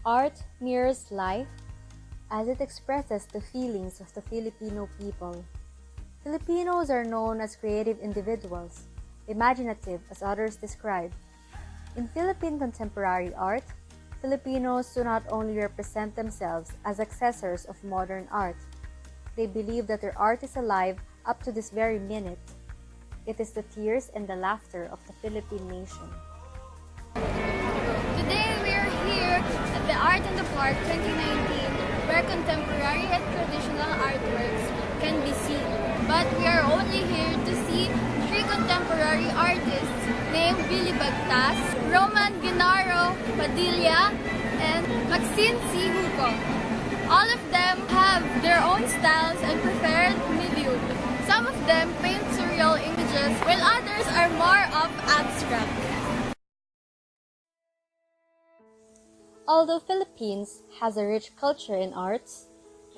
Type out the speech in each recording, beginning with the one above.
Art mirrors life as it expresses the feelings of the Filipino people. Filipinos are known as creative individuals, imaginative as others describe. In Philippine contemporary art, Filipinos do not only represent themselves as accessors of modern art, they believe that their art is alive up to this very minute. It is the tears and the laughter of the Philippine nation. Today we are here at the Art in the Park 2019, where contemporary and traditional artworks can be seen. But we are only here to see three contemporary artists named Billy Bagtas, Roman Genaro Padilla, and Maxine C. Huco. All of them have their own styles and preferred medium. Some of them paint surreal images, while others are more of abstract. Although Philippines has a rich culture in arts,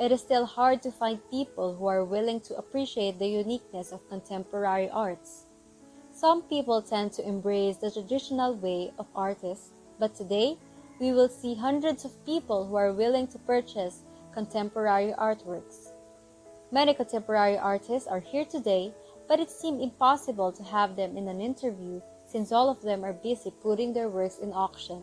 it is still hard to find people who are willing to appreciate the uniqueness of contemporary arts. Some people tend to embrace the traditional way of artists, but today, we will see hundreds of people who are willing to purchase contemporary artworks. Many contemporary artists are here today, but it seemed impossible to have them in an interview since all of them are busy putting their works in auction.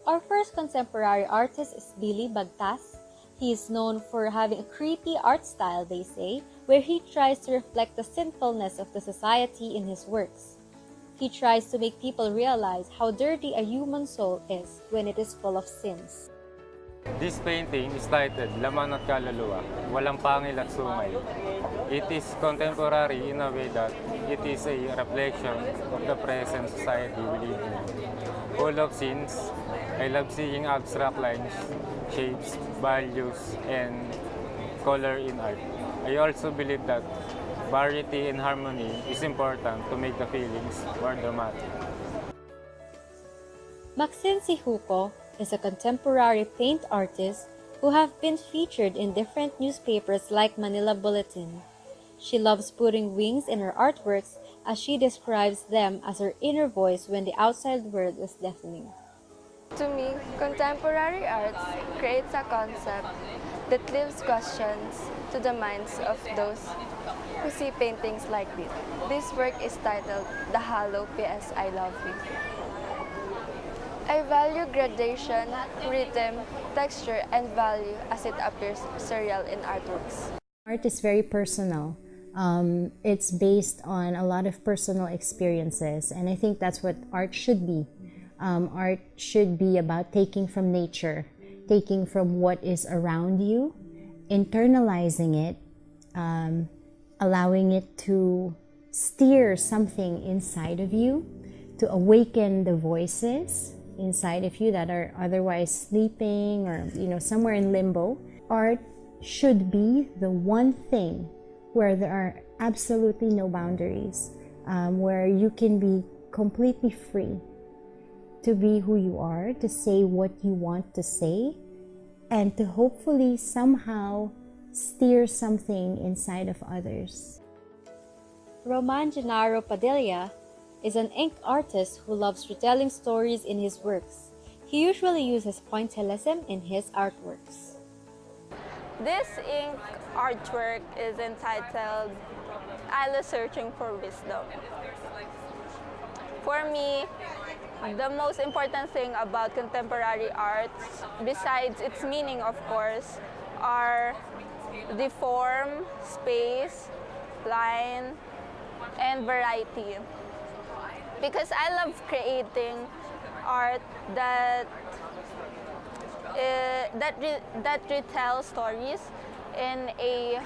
Our first contemporary artist is Billy Bagtas. He is known for having a creepy art style, they say, where he tries to reflect the sinfulness of the society in his works. He tries to make people realize how dirty a human soul is when it is full of sins. This painting is titled Laman at Kaluluwa, Walang Pangil at Sungay. It is contemporary in a way that it is a reflection of the present society we live in. Full of sins, I love seeing abstract lines, shapes, values, and color in art. I also believe that variety and harmony is important to make the feelings more dramatic. Maxine C. Huco is a contemporary paint artist who have been featured in different newspapers like Manila Bulletin. She loves putting wings in her artworks as she describes them as her inner voice when the outside world is deafening. To me, contemporary arts creates a concept that leaves questions to the minds of those who see paintings like this. This work is titled The Hollow P.S. I Love You. I value gradation, rhythm, texture, and value as it appears surreal in artworks. Art is very personal. It's based on a lot of personal experiences, and I think that's what art should be. Art should be about taking from nature, taking from what is around you, internalizing it, allowing it to steer something inside of you, to awaken the voices inside of you that are otherwise sleeping or somewhere in limbo. Art should be the one thing where there are absolutely no boundaries, where you can be completely free to be who you are, to say what you want to say, and to hopefully somehow steer something inside of others. Roman Genaro Padilla is an ink artist who loves retelling stories in his works. He usually uses pointillism in his artworks. This ink artwork is entitled Alice Searching for Wisdom. For me, the most important thing about contemporary arts, besides its meaning of course, are the form, space, line, and variety. Because I love creating art that retells stories in a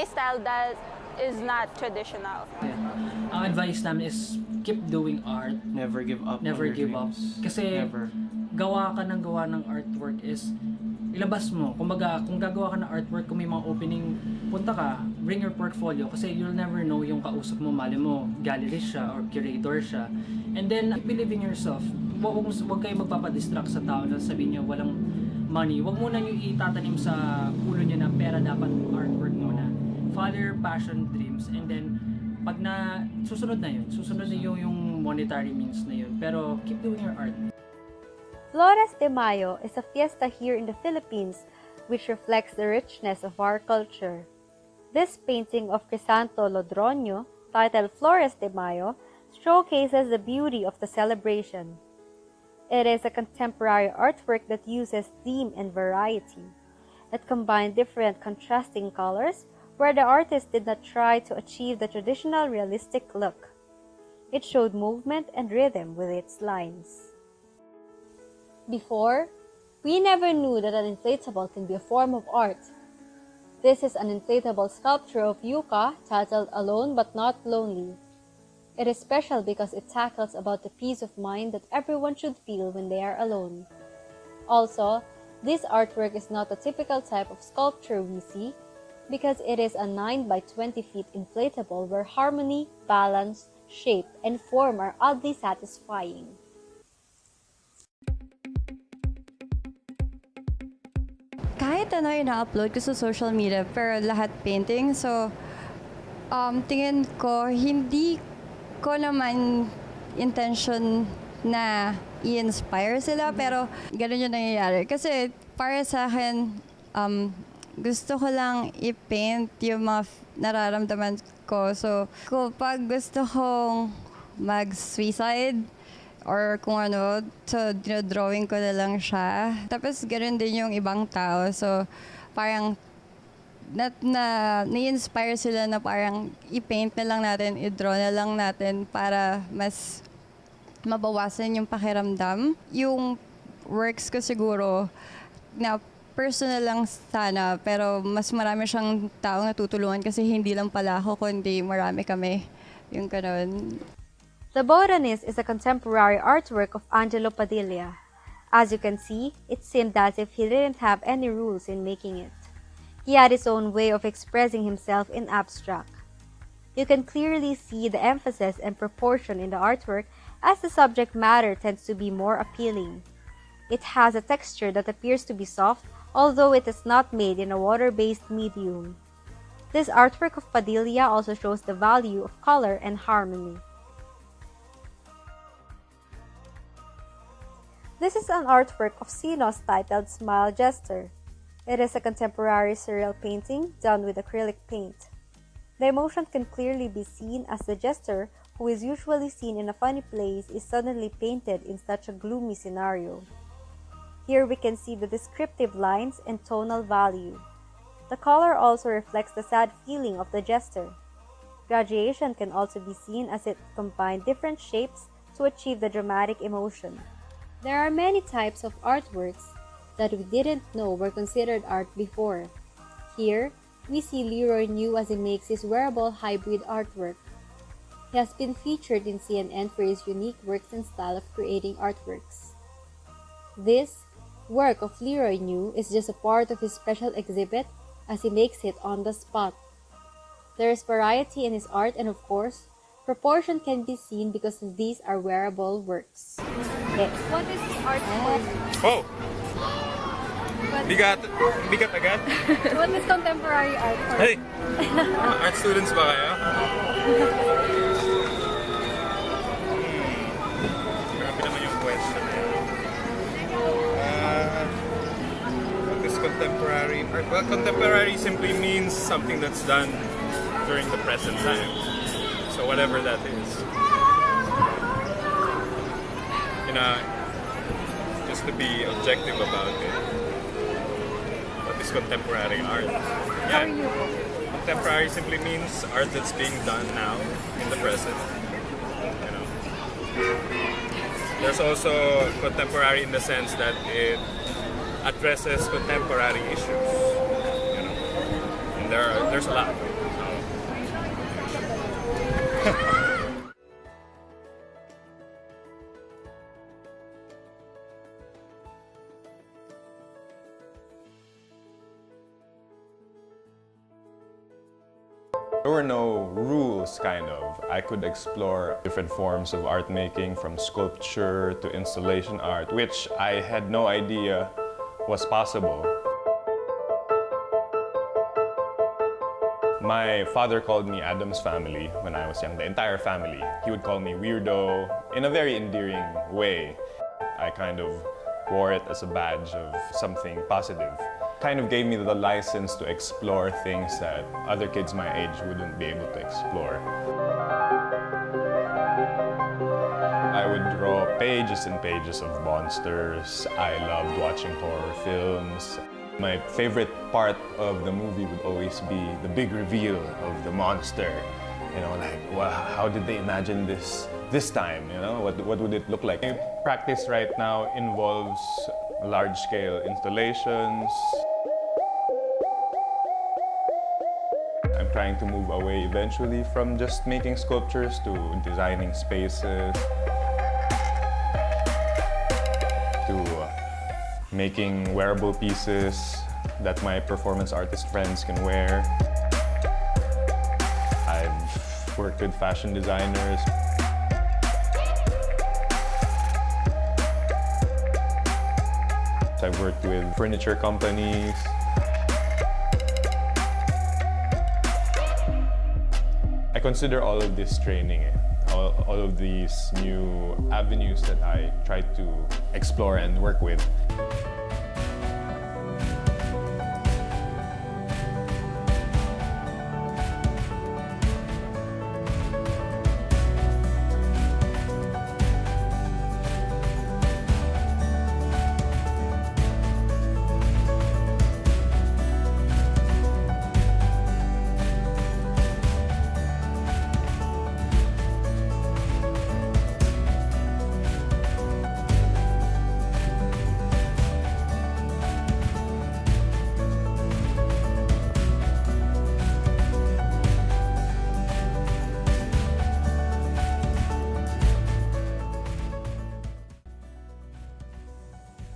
style that is not traditional. Ang advice namin is keep doing art. Never give up. Never give up. Kasi Never. gawa ka ng artwork is ilabas mo. Kumbaga, kung gagawa ka ng artwork, kung may mga opening, punta ka, bring your portfolio kasi you'll never know yung kausap mo, mali mo, gallerist siya or curator siya. And then, believe in yourself. Huwag kayo magpapadistract sa tao na sabihin niyo walang money. Huwag muna niyo itatanim sa ulo niyo na pera dapat artwork muna. Follow your passion, dreams, and then pag na susunod na yung monetary means na yun. Pero keep doing your art. Flores de Mayo is a fiesta here in the Philippines which reflects the richness of our culture. This painting of Crisanto Lodronio, titled Flores de Mayo, showcases the beauty of the celebration. It is a contemporary artwork that uses theme and variety. It combined different contrasting colors where the artist did not try to achieve the traditional realistic look. It showed movement and rhythm with its lines. Before, we never knew that an inflatable can be a form of art. This is an inflatable sculpture of Yucca titled Alone But Not Lonely. It is special because it tackles about the peace of mind that everyone should feel when they are alone. Also, this artwork is not a typical type of sculpture we see because it is a 9 by 20 feet inflatable where harmony, balance, shape, and form are oddly satisfying. Kahit ano ina-upload ko sa social media, pero lahat painting. So, tingin ko, hindi ko naman intention na i-inspire sila, pero ganun yung nangyayari. Kasi para sa akin, gusto ko lang i-paint yung mga nararamdaman ko. So, pag gusto kong mag-suicide, or kung ano, so dinodrawing ko na lang siya. Tapos ganoon din yung ibang tao. So parang na-inspire sila na parang i-paint na lang natin, i-draw na lang natin para mas mabawasan yung pakiramdam. Yung works ko siguro na personal lang sana, pero mas marami siyang taong natutulungan kasi hindi lang pala ako, kundi marami kami. Yung ganoon. The Botanist is a contemporary artwork of Angelo Padilla. As you can see, it seemed as if he didn't have any rules in making it. He had his own way of expressing himself in abstract. You can clearly see the emphasis and proportion in the artwork as the subject matter tends to be more appealing. It has a texture that appears to be soft, although it is not made in a water-based medium. This artwork of Padilla also shows the value of color and harmony. This is an artwork of Sinos titled Smile Jester. It is a contemporary surreal painting done with acrylic paint. The emotion can clearly be seen as the jester, who is usually seen in a funny place, is suddenly painted in such a gloomy scenario. Here we can see the descriptive lines and tonal value. The color also reflects the sad feeling of the jester. Graduation can also be seen as it combined different shapes to achieve the dramatic emotion. There are many types of artworks that we didn't know were considered art before. Here, we see Leroy New as he makes his wearable hybrid artwork. He has been featured in CNN for his unique works and style of creating artworks. This work of Leroy New is just a part of his special exhibit as he makes it on the spot. There is variety in his art and of course, proportion can be seen because these are wearable works. Next. What is artwork? Oh! Bigat agad? What is contemporary art? Hey! Art students ba kayo? Grabe naman yung question na yun. What is contemporary art? Well, contemporary simply means something that's done during the present time. So whatever that is. Just to be objective about it. What is contemporary art? Yeah. Contemporary simply means art that's being done now in the present. There's also contemporary in the sense that it addresses contemporary issues. And there's a lot. There were no rules, kind of. I could explore different forms of art making, from sculpture to installation art, which I had no idea was possible. My father called me Adam's family when I was young, the entire family. He would call me weirdo in a very endearing way. I kind of wore it as a badge of something positive. Kind of gave me the license to explore things that other kids my age wouldn't be able to explore. I would draw pages and pages of monsters. I loved watching horror films. My favorite part of the movie would always be the big reveal of the monster. You know, like, wow, how did they imagine this time? You know, what would it look like? My practice right now involves large-scale installations. I'm trying to move away eventually from just making sculptures to designing spaces, to making wearable pieces that my performance artist friends can wear. I've worked with fashion designers. I've worked with furniture companies. I consider all of this training, all of these new avenues that I try to explore and work with.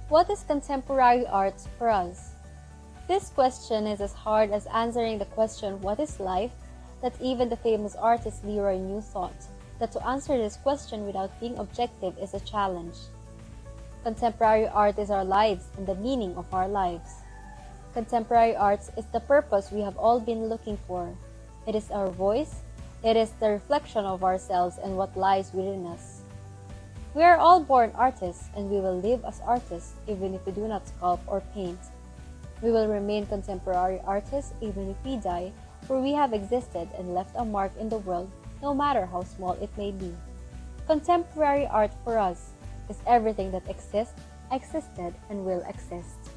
What is contemporary art for us? This question is as hard as answering the question, what is life? That even the famous artist Leroy New thought that to answer this question without being objective is a challenge. Contemporary art is our lives and the meaning of our lives. Contemporary arts is the purpose we have all been looking for. It is our voice. It is the reflection of ourselves and what lies within us. We are all born artists, and we will live as artists even if we do not sculpt or paint. We will remain contemporary artists even if we die, for we have existed and left a mark in the world, no matter how small it may be. Contemporary art for us is everything that exists, existed, and will exist.